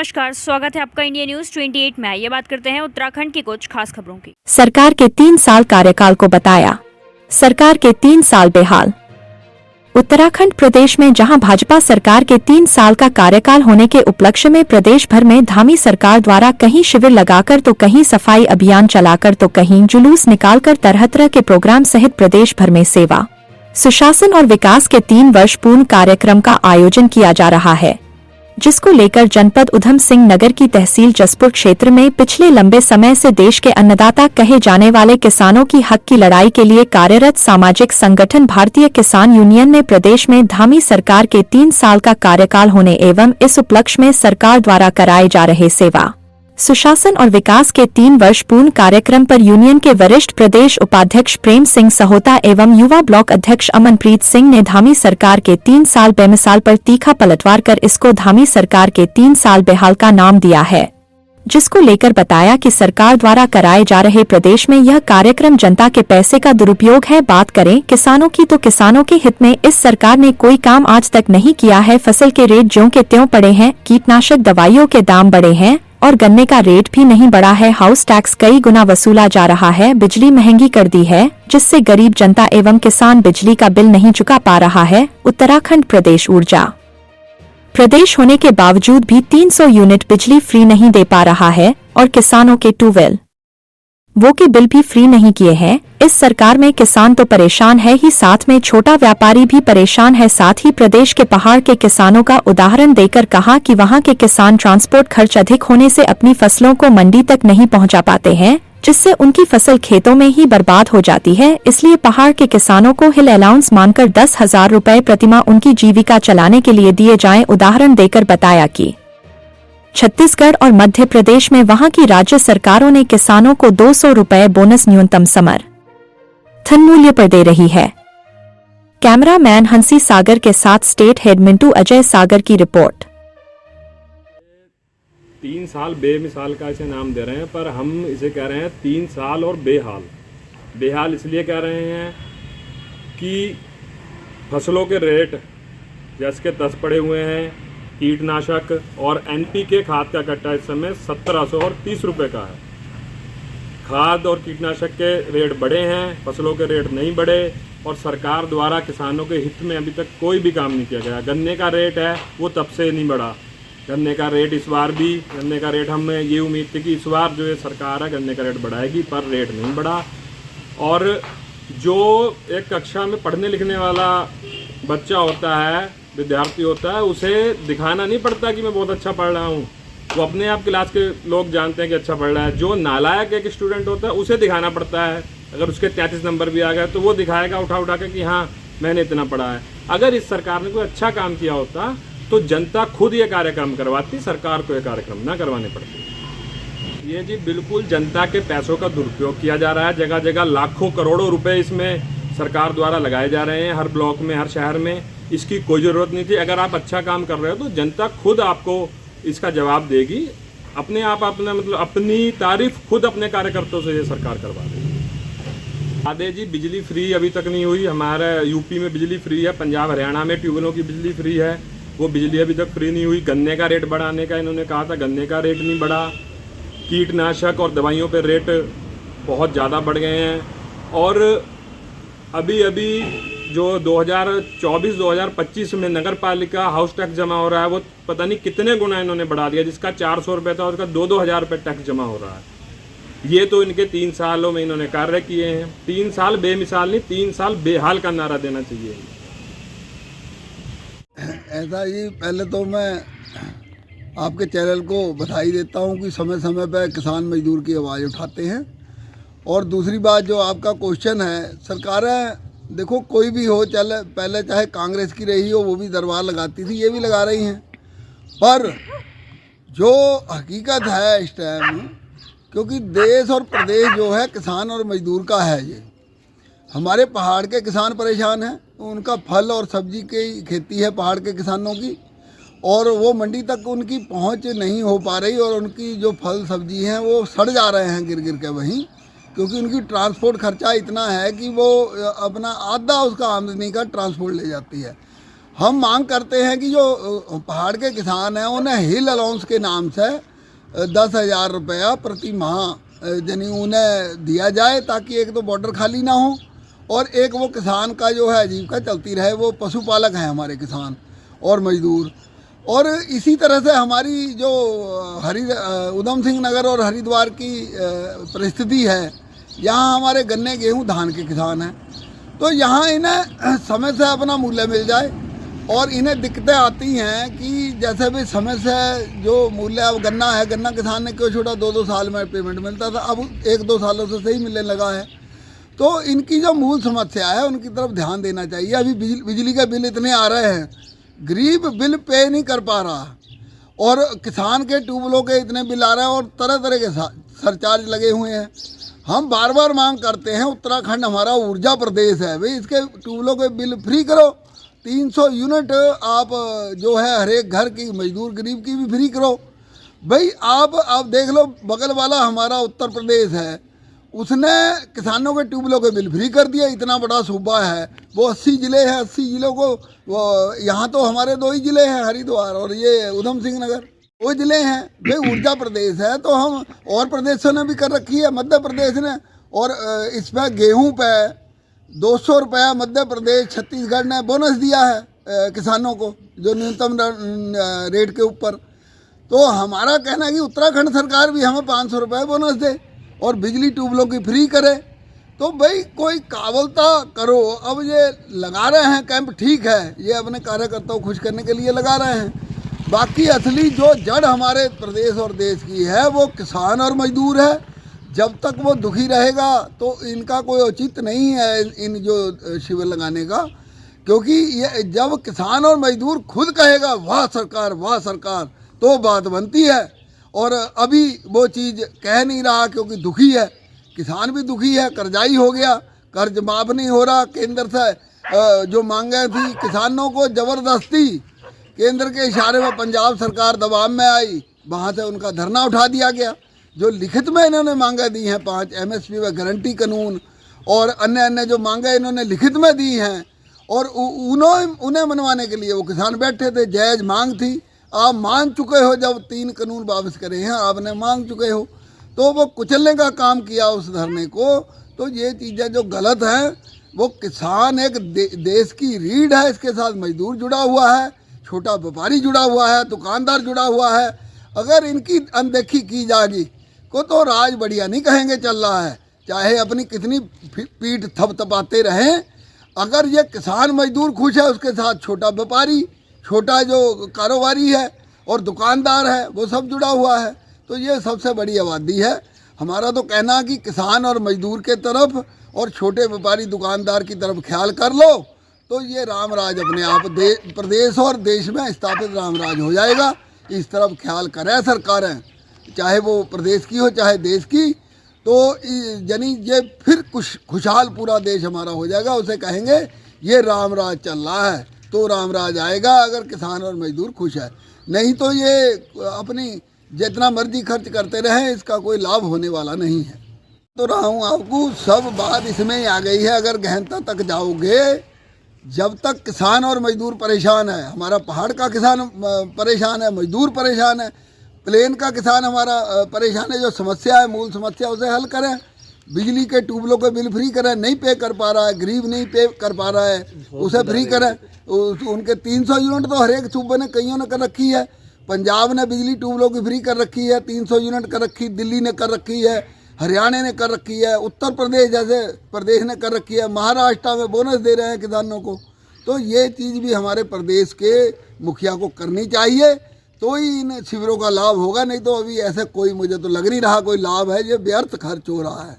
नमस्कार, स्वागत है आपका इंडिया न्यूज 28 में। ये बात करते हैं उत्तराखंड की कुछ खास खबरों की। सरकार के 3 साल कार्यकाल को बताया। सरकार के 3 साल बेहाल। उत्तराखंड प्रदेश में जहां भाजपा सरकार के 3 साल का कार्यकाल होने के उपलक्ष्य में प्रदेश भर में धामी सरकार द्वारा कहीं शिविर लगाकर तो कहीं सफाई अभियान चलाकर तो कहीं जुलूस निकालकर तरह तरह के प्रोग्राम सहित प्रदेश भर में सेवा, सुशासन और विकास के 3 वर्ष पूर्ण कार्यक्रम का आयोजन किया जा रहा है, जिसको लेकर जनपद उधम सिंह नगर की तहसील जसपुर क्षेत्र में पिछले लंबे समय से देश के अन्नदाता कहे जाने वाले किसानों की हक की लड़ाई के लिए कार्यरत सामाजिक संगठन भारतीय किसान यूनियन ने प्रदेश में धामी सरकार के 3 साल का कार्यकाल होने एवं इस उपलक्ष्य में सरकार द्वारा कराए जा रहे सेवा, सुशासन और विकास के 3 वर्ष पूर्ण कार्यक्रम पर यूनियन के वरिष्ठ प्रदेश उपाध्यक्ष प्रेम सिंह सहोता एवं युवा ब्लॉक अध्यक्ष अमनप्रीत सिंह ने धामी सरकार के 3 साल बेमिसाल पर तीखा पलटवार कर इसको धामी सरकार के 3 साल बेहाल का नाम दिया है, जिसको लेकर बताया कि सरकार द्वारा कराए जा रहे प्रदेश में यह कार्यक्रम जनता के पैसे का दुरुपयोग है। बात करें किसानों की तो किसानों के हित में इस सरकार ने कोई काम आज तक नहीं किया है। फसल के रेट ज्यों के त्यों पड़े हैं, कीटनाशक दवाइयों के दाम बढ़े हैं और गन्ने का रेट भी नहीं बढ़ा है। हाउस टैक्स कई गुना वसूला जा रहा है। बिजली महंगी कर दी है, जिससे गरीब जनता एवं किसान बिजली का बिल नहीं चुका पा रहा है। उत्तराखंड प्रदेश ऊर्जा प्रदेश होने के बावजूद भी 300 यूनिट बिजली फ्री नहीं दे पा रहा है और किसानों के ट्यूबवेल वो के बिल भी फ्री नहीं किए हैं। इस सरकार में किसान तो परेशान है ही, साथ में छोटा व्यापारी भी परेशान है। साथ ही प्रदेश के पहाड़ के किसानों का उदाहरण देकर कहा कि वहां के किसान ट्रांसपोर्ट खर्च अधिक होने से अपनी फसलों को मंडी तक नहीं पहुंचा पाते हैं, जिससे उनकी फसल खेतों में ही बर्बाद हो जाती है। इसलिए पहाड़ के किसानों को हिल अलाउंस मानकर 10,000 रुपए प्रतिमाह उनकी जीविका चलाने के लिए दिए जाएं। उदाहरण देकर बताया कि छत्तीसगढ़ और मध्य प्रदेश में वहां की राज्य सरकारों ने किसानों को 200 रुपए बोनस न्यूनतम समर्थन मूल्य पर दे रही है। कैमरामैन हंसी सागर के साथ स्टेट हेड मिंटू अजय सागर की रिपोर्ट। 3 साल बेमिसाल का इसे नाम दे रहे हैं, पर हम इसे कह रहे हैं 3 साल और बेहाल। बेहाल इसलिए कह रहे हैं कि फसलों के रेट जैसे के 10 पड़े हुए हैं, कीटनाशक और एनपीके खाद का कट्टा इस समय 1730 रुपये का है। खाद और कीटनाशक के रेट बढ़े हैं, फसलों के रेट नहीं बढ़े और सरकार द्वारा किसानों के हित में अभी तक कोई भी काम नहीं किया गया। गन्ने का रेट है वो तब से नहीं बढ़ा। गन्ने का रेट इस बार भी, गन्ने का रेट हमें ये उम्मीद थी कि इस बार जो ये सरकार है गन्ने का रेट बढ़ाएगी, पर रेट नहीं बढ़ा। और जो एक कक्षा में पढ़ने लिखने वाला बच्चा होता है, विद्यार्थी होता है, उसे दिखाना नहीं पड़ता कि मैं बहुत अच्छा पढ़ रहा हूँ, वो अपने आप क्लास के लोग जानते हैं कि अच्छा पढ़ रहा है। जो नालायक एक स्टूडेंट होता है उसे दिखाना पड़ता है। अगर उसके 33 नंबर भी आ गए तो वो दिखाएगा उठा उठा के कि हाँ मैंने इतना पढ़ा है। अगर इस सरकार ने कोई अच्छा काम किया होता तो जनता खुद ये कार्यक्रम करवाती, सरकार को ये कार्यक्रम ना करवाने पड़ते। ये जी बिल्कुल जनता के पैसों का दुरुपयोग किया जा रहा है। जगह जगह लाखों करोड़ों रुपए इसमें सरकार द्वारा लगाए जा रहे हैं, हर ब्लॉक में, हर शहर में। इसकी कोई ज़रूरत नहीं थी। अगर आप अच्छा काम कर रहे हो तो जनता खुद आपको इसका जवाब देगी। अपने आप अपना मतलब अपनी तारीफ खुद अपने कार्यकर्ताओं से ये सरकार करवा देगी। आधे जी बिजली फ्री अभी तक नहीं हुई। हमारे यूपी में बिजली फ्री है, पंजाब हरियाणा में ट्यूबवेलों की बिजली फ्री है, वो बिजली अभी तक फ्री नहीं हुई। गन्ने का रेट बढ़ाने का इन्होंने कहा था, गन्ने का रेट नहीं बढ़ा। कीटनाशक और दवाइयों पे रेट बहुत ज़्यादा बढ़ गए हैं। और अभी जो 2024-2025 में नगर पालिका हाउस टैक्स जमा हो रहा है, वो पता नहीं कितने गुना इन्होंने बढ़ा दिया। जिसका 400 रुपये था उसका 2-2 हज़ार रुपये टैक्स जमा हो रहा है। ये तो इनके 3 सालों में इन्होंने कार्य किए हैं। 3 साल बेमिसाल नहीं, 3 साल बेहाल का नारा देना चाहिए। ऐसा ही पहले तो मैं आपके चैनल को बधाई देता हूं कि समय समय पर किसान मजदूर की आवाज़ उठाते हैं। और दूसरी बात जो आपका क्वेश्चन है, सरकारें देखो कोई भी हो, चल पहले चाहे कांग्रेस की रही हो वो भी दरबार लगाती थी, ये भी लगा रही हैं। पर जो हकीकत है इस टाइम, क्योंकि देश और प्रदेश जो है किसान और मजदूर का है, ये हमारे पहाड़ के किसान परेशान हैं। उनका फल और सब्जी की खेती है पहाड़ के किसानों की, और वो मंडी तक उनकी पहुंच नहीं हो पा रही और उनकी जो फल सब्जी हैं वो सड़ जा रहे हैं गिर गिर के वहीं, क्योंकि उनकी ट्रांसपोर्ट खर्चा इतना है कि वो अपना आधा उसका आमदनी का ट्रांसपोर्ट ले जाती है। हम मांग करते हैं कि जो पहाड़ के किसान हैं उन्हें हिल अलाउंस के नाम से 10,000 रुपया प्रति माह यानी उन्हें दिया जाए, ताकि एक तो बॉर्डर खाली ना हो और एक वो किसान का जो है आजीविका चलती रहे। वो पशुपालक हैं हमारे किसान और मजदूर। और इसी तरह से हमारी जो उधम सिंह नगर और हरिद्वार की परिस्थिति है, यहाँ हमारे गन्ने गेहूँ धान के किसान हैं, तो यहाँ इन्हें समय से अपना मूल्य मिल जाए। और इन्हें दिक्कतें आती हैं कि जैसे भी समय से जो मूल्य अब गन्ना है, गन्ना किसान ने क्यों छोड़ा, 2-2 साल में पेमेंट मिलता था, अब 1-2 सालों से सही मिलने लगा है। तो इनकी जो मूल समस्या है उनकी तरफ ध्यान देना चाहिए। अभी बिजली के बिल इतने आ रहे हैं, गरीब बिल पे नहीं कर पा रहा, और किसान के ट्यूबवेलों के इतने बिल आ रहे हैं और तरह तरह के सरचार्ज लगे हुए हैं। हम बार बार मांग करते हैं, उत्तराखंड हमारा ऊर्जा प्रदेश है, भाई इसके ट्यूबवेलों के बिल फ्री करो। 300 यूनिट आप जो है हर एक घर की मजदूर गरीब की भी फ्री करो। भाई आप देख लो, बगल वाला हमारा उत्तर प्रदेश है, उसने किसानों के ट्यूबवेलों के बिल फ्री कर दिया। इतना बड़ा सूबा है, वो 80 ज़िले हैं, 80 ज़िलों को यहाँ तो हमारे 2 ही ज़िले हैं, हरिद्वार और ये उधम सिंह नगर, 2 ज़िले हैं। भाई ऊर्जा प्रदेश है, तो हम और प्रदेशों ने भी कर रखी है, मध्य प्रदेश ने। और इसमें गेहूं पे 200 रुपया मध्य प्रदेश छत्तीसगढ़ ने बोनस दिया है किसानों को, जो न्यूनतम रेट के ऊपर। तो हमारा कहना है कि उत्तराखंड सरकार भी हमें 500 रुपये बोनस दे और बिजली ट्यूबवेलों की फ्री करे। तो भाई कोई काबलता करो। अब ये लगा रहे हैं कैंप, ठीक है, ये अपने कार्यकर्ताओं को खुश करने के लिए लगा रहे हैं, बाकी असली जो जड़ हमारे प्रदेश और देश की है वो किसान और मजदूर है। जब तक वो दुखी रहेगा तो इनका कोई औचित्य नहीं है इन जो शिविर लगाने का, क्योंकि ये जब किसान और मजदूर खुद कहेगा वाह सरकार, तो बात बनती है। और अभी वो चीज़ कह नहीं रहा क्योंकि दुखी है, किसान भी दुखी है, कर्जाई हो गया, कर्ज माफ़ नहीं हो रहा। केंद्र से जो मांगे थी किसानों को ज़बरदस्ती केंद्र के इशारे में पंजाब सरकार दबाव में आई, वहाँ से उनका धरना उठा दिया गया। जो लिखित में इन्होंने मांगे दी हैं 5 MSP व गारंटी कानून और अन्य जो मांगे इन्होंने लिखित में दी हैं, और उन्हें मनवाने के लिए वो किसान बैठे थे। जायज़ मांग थी, आप मान चुके हो, जब 3 कानून वापस करे हैं आपने मांग चुके हो, तो वो कुचलने का काम किया उस धरने को। तो ये चीज़ें जो गलत हैं, वो किसान एक देश की रीढ़ है, इसके साथ मजदूर जुड़ा हुआ है, छोटा व्यापारी जुड़ा हुआ है, दुकानदार जुड़ा हुआ है। अगर इनकी अनदेखी की जाएगी को तो राज बढ़िया नहीं कहेंगे चल रहा है, चाहे अपनी कितनी पीठ थपथपाते रहें। अगर ये किसान मजदूर खुश है, उसके साथ छोटा व्यापारी, छोटा जो कारोबारी है और दुकानदार है, वो सब जुड़ा हुआ है। तो ये सबसे बड़ी आबादी है। हमारा तो कहना कि किसान और मजदूर के तरफ और छोटे व्यापारी दुकानदार की तरफ ख्याल कर लो, तो ये राम राज अपने आप प्रदेश और देश में स्थापित राम राज हो जाएगा। इस तरफ ख्याल करें सरकारें, चाहे वो प्रदेश की हो चाहे देश की, तो यानी ये फिर खुशहाल पूरा देश हमारा हो जाएगा। उसे कहेंगे ये राम राज चल रहा है, तो राम राज आएगा अगर किसान और मजदूर खुश है। नहीं तो ये अपनी जितना मर्जी खर्च करते रहें, इसका कोई लाभ होने वाला नहीं है। तो रहा हूँ आपको, सब बात इसमें ही आ गई है। अगर गहनता तक जाओगे, जब तक किसान और मजदूर परेशान है, हमारा पहाड़ का किसान परेशान है, मजदूर परेशान है, प्लेन का किसान हमारा परेशान है, जो समस्या है मूल समस्या उसे हल करें। बिजली के ट्यूबवेलों के बिल फ्री करें, नहीं पे कर पा रहा है, गरीब नहीं पे कर पा रहा है, उसे फ्री करें। उनके 300 यूनिट तो हर एक सूबे ने कईयों ने कर रखी है। पंजाब ने बिजली ट्यूबवेलों की फ्री कर रखी है, 300 यूनिट कर रखी, दिल्ली ने कर रखी है, हरियाणा ने कर रखी है, उत्तर प्रदेश जैसे प्रदेश ने कर रखी है, महाराष्ट्र में बोनस दे रहे हैं किसानों को। तो ये चीज़ भी हमारे प्रदेश के मुखिया को करनी चाहिए, तो ही इन शिविरों का लाभ होगा। नहीं तो अभी ऐसे कोई, मुझे तो लग नहीं रहा कोई लाभ है, ये व्यर्थ खर्च हो रहा है।